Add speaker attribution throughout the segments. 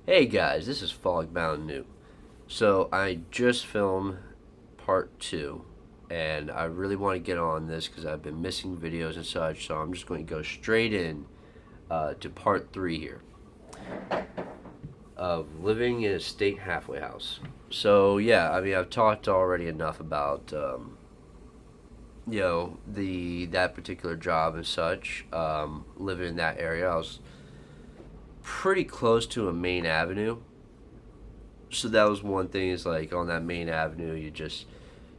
Speaker 1: Hey guys, this is Fog Bound New. So I just filmed part two, and I really want to get on this because I've been missing videos and such. So I'm just going to go straight in to part three here of living in a state halfway house. So yeah, I mean I've talked already enough about the that particular job and such. Living in that area, I was pretty close to a main avenue. So that was one thing, is like on that main avenue you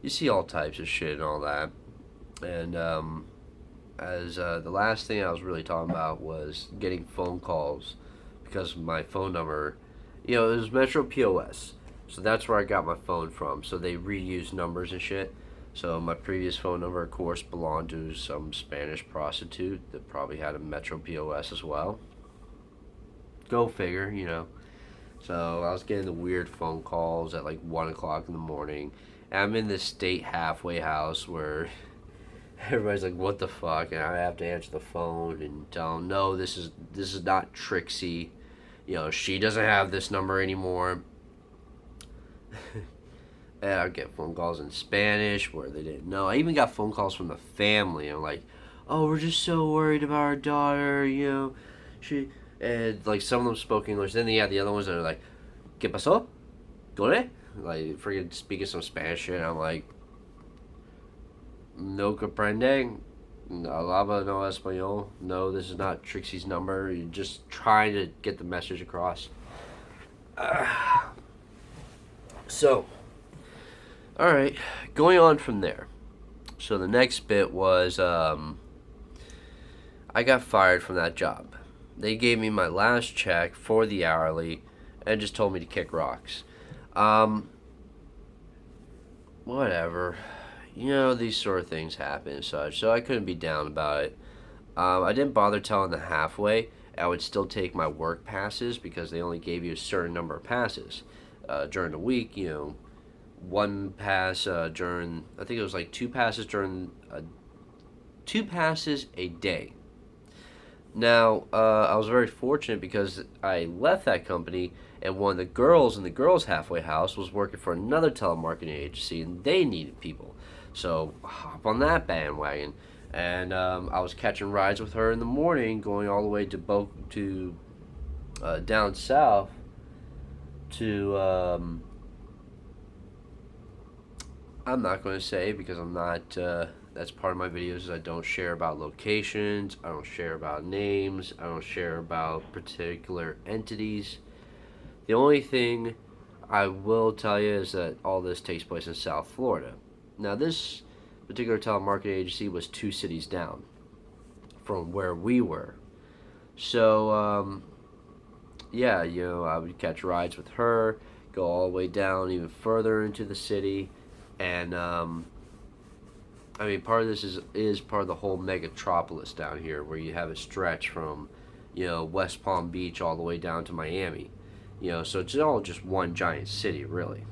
Speaker 1: see all types of shit and all that. And as the last thing I was really talking about was getting phone calls, because my phone number, it was Metro POS, so that's where I got my phone from. So they reuse numbers and shit. So my previous phone number, of course, belonged to some Spanish prostitute that probably had a Metro POS as well. Go figure. So I was getting the weird phone calls at like 1 o'clock in the morning. And I'm in this state halfway house where everybody's like, "What the fuck?" And I have to answer the phone and tell them, "No, this is not Trixie. She doesn't have this number anymore." And I get phone calls in Spanish where they didn't know. I even got phone calls from the family. I'm like, "Oh, we're just so worried about our daughter. She." And like some of them spoke English. Then you had the other ones that are like, "¿Qué pasó? ¿Dónde?" Like freaking speaking some Spanish shit. I'm like, "No comprende. Alaba no español. No, this is not Trixie's number. You're just trying to get the message across." So, all right, going on from there. So the next bit was I got fired from that job. They gave me my last check for the hourly and just told me to kick rocks. Um, Whatever. These sort of things happen and such, so I couldn't be down about it. I didn't bother telling the halfway. I would still take my work passes because they only gave you a certain number of passes during the week. One pass during, I think it was like two passes a day. Now, I was very fortunate because I left that company, and one of the girls in the girls' halfway house was working for another telemarketing agency, and they needed people. So, hop on that bandwagon. And I was catching rides with her in the morning, going all the way to down south to I'm not going to say, because I'm not. That's part of my videos. Is I don't share about locations. I don't share about names. I don't share about particular entities. The only thing I will tell you is that all this takes place in South Florida. Now, this particular telemarketing agency was 2 cities down from where we were. So, yeah, I would catch rides with her, go all the way down even further into the city, and I mean, part of this is part of the whole megatropolis down here, where you have a stretch from, West Palm Beach all the way down to Miami. So it's all just one giant city, really.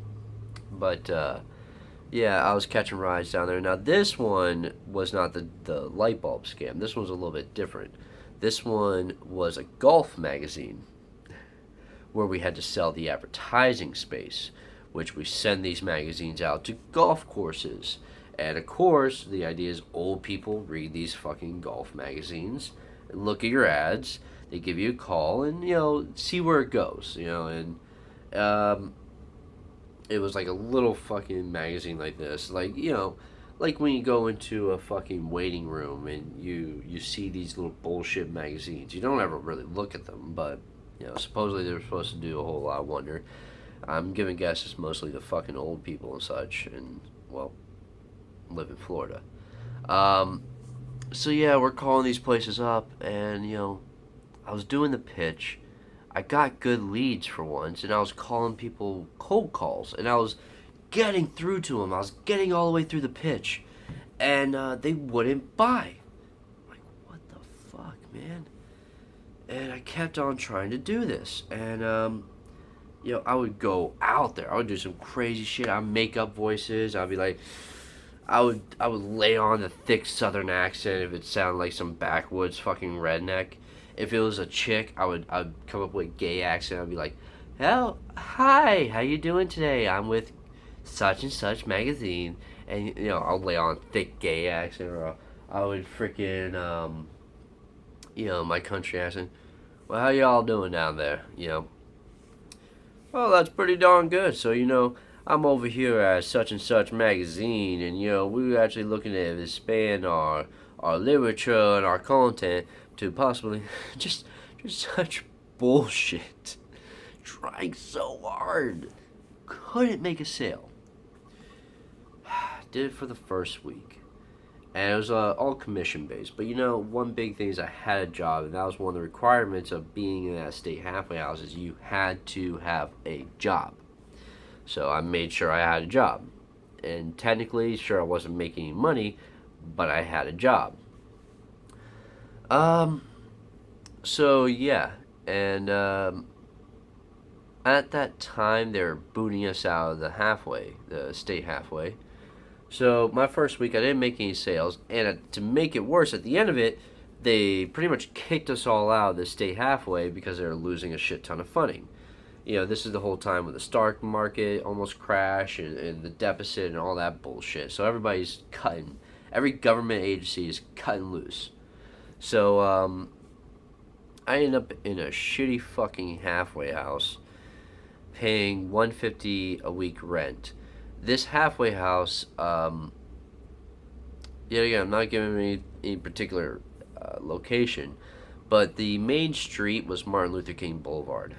Speaker 1: But yeah, I was catching rides down there. Now this one was not the light bulb scam. This one's a little bit different. This one was a golf magazine where we had to sell the advertising space, which we send these magazines out to golf courses. And of course, the idea is old people read these fucking golf magazines, look at your ads, they give you a call, and see where it goes. And it was like a little fucking magazine like this, like when you go into a fucking waiting room and you see these little bullshit magazines. You don't ever really look at them, but supposedly they're supposed to do a whole lot of wonder. I'm giving guesses mostly the fucking old people and such, and well, live in Florida. Um, so yeah, we're calling these places up, and I was doing the pitch. I got good leads for once, and I was calling people cold calls, and I was getting through to them. I was getting all the way through the pitch, and they wouldn't buy. I'm like, what the fuck, man? And I kept on trying to do this, and I would go out there. I would do some crazy shit. I'd make up voices. I'd be like, I would lay on a thick Southern accent if it sounded like some backwoods fucking redneck. If it was a chick, I'd come up with a gay accent. I'd be like, Hell, hi, how you doing today? I'm with such and such magazine, and I'll lay on thick gay accent, or I would freaking my country accent. Well, how y'all doing down there? Well, that's pretty darn good. So I'm over here at such and such magazine, and we were actually looking to expand our literature and our content to possibly just such bullshit. Trying so hard, couldn't make a sale. Did it for the first week, and it was all commission based. But one big thing is I had a job, and that was one of the requirements of being in that state halfway house is you had to have a job. So I made sure I had a job, and technically, sure, I wasn't making any money, but I had a job. Um. So yeah, and at that time they were booting us out of the state halfway. So my first week, I didn't make any sales, and to make it worse, at the end of it, they pretty much kicked us all out of the state halfway because they were losing a shit ton of funding. This is the whole time when the stock market almost crashed and the deficit and all that bullshit. So everybody's cutting. Every government agency is cutting loose. So I ended up in a shitty fucking halfway house, paying $150 a week rent. This halfway house, yet again, I'm not giving any particular location, but the main street was Martin Luther King Boulevard.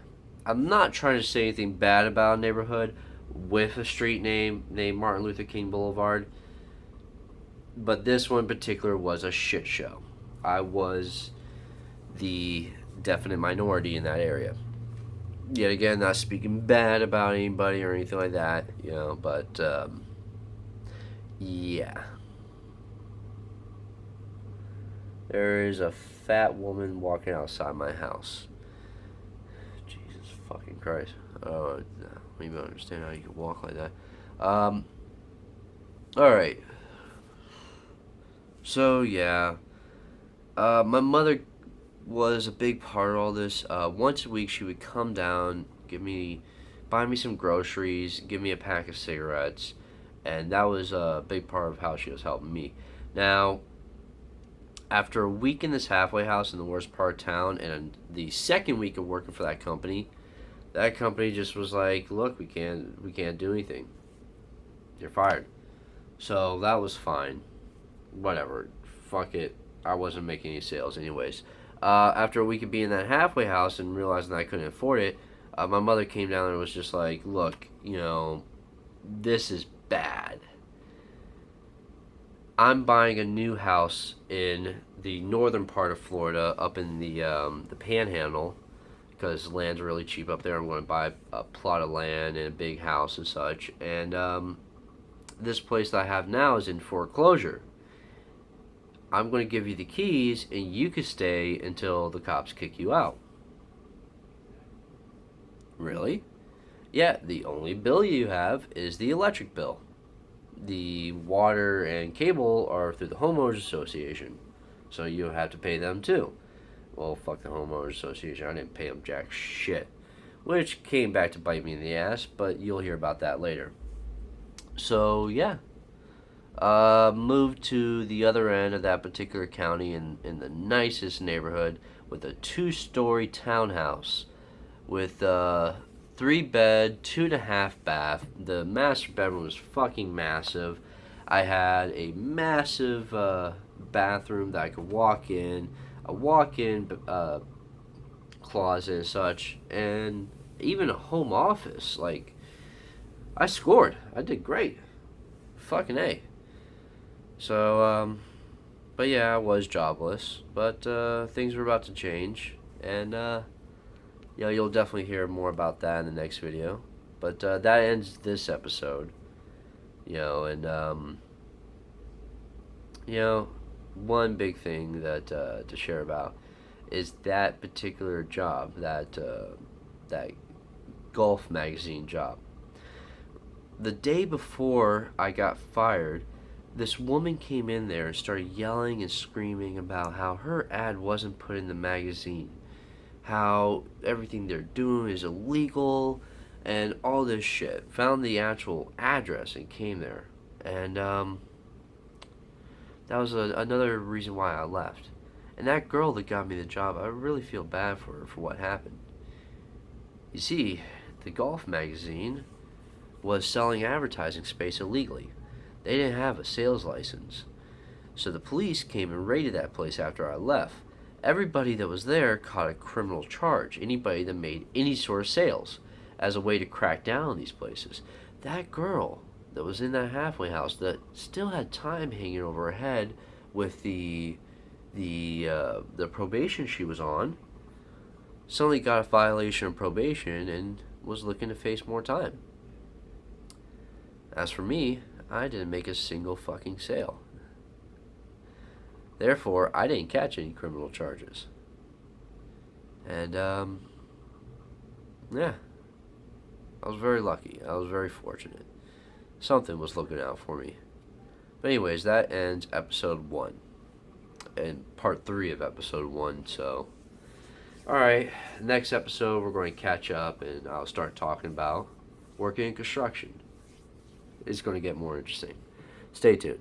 Speaker 1: I'm not trying to say anything bad about a neighborhood with a street name named Martin Luther King Boulevard, but this one in particular was a shit show. I was the definite minority in that area. Yet again, not speaking bad about anybody or anything like that, but yeah. There is a fat woman walking outside my house. Jesus fucking Christ. I don't even understand how you can walk like that. Alright. So, yeah. My mother was a big part of all this. Once a week, she would come down, buy me some groceries, give me a pack of cigarettes, and that was a big part of how she was helping me. Now, after a week in this halfway house in the worst part of town, and the second week of working for that company just was like, "Look, we can't do anything. You're fired." So that was fine. Whatever. Fuck it. I wasn't making any sales anyways. After a week of being in that halfway house and realizing that I couldn't afford it, my mother came down and was just like, "Look, this is bad. I'm buying a new house in the northern part of Florida, up in the Panhandle, because land's really cheap up there. I'm going to buy a plot of land and a big house and such. And this place that I have now is in foreclosure. I'm going to give you the keys, and you can stay until the cops kick you out." Really? Yeah, the only bill you have is the electric bill. The water and cable are through the homeowners association, so you have to pay them too. Well, fuck the homeowners association. I didn't pay them jack shit, which came back to bite me in the ass, but you'll hear about that later. So yeah, moved to the other end of that particular county in the nicest neighborhood with a 2-story townhouse with 3-bed, 2.5 bath. The master bedroom was fucking massive. I had a massive bathroom that I could walk in, a walk-in closet and such, and even a home office. Like, I scored. I did great. Fucking A. So, but yeah, I was jobless. But things were about to change, and you'll definitely hear more about that in the next video. But that ends this episode. And one big thing that to share about is that particular job, that golf magazine job. The day before I got fired, this woman came in there and started yelling and screaming about how her ad wasn't put in the magazine, how everything they're doing is illegal, and all this shit. Found the actual address and came there. And that was another reason why I left. And that girl that got me the job, I really feel bad for her for what happened. You see, the golf magazine was selling advertising space illegally. They didn't have a sales license. So the police came and raided that place after I left. Everybody that was there caught a criminal charge. Anybody that made any sort of sales as a way to crack down on these places. That girl that was in that halfway house that still had time hanging over her head with the probation she was on suddenly got a violation of probation and was looking to face more time. As for me, I didn't make a single fucking sale. Therefore, I didn't catch any criminal charges. And, yeah, I was very lucky. I was very fortunate. Something was looking out for me. But anyways, that ends episode 1. And part 3 of episode 1, so... Alright, next episode we're going to catch up and I'll start talking about working in construction. It's going to get more interesting. Stay tuned.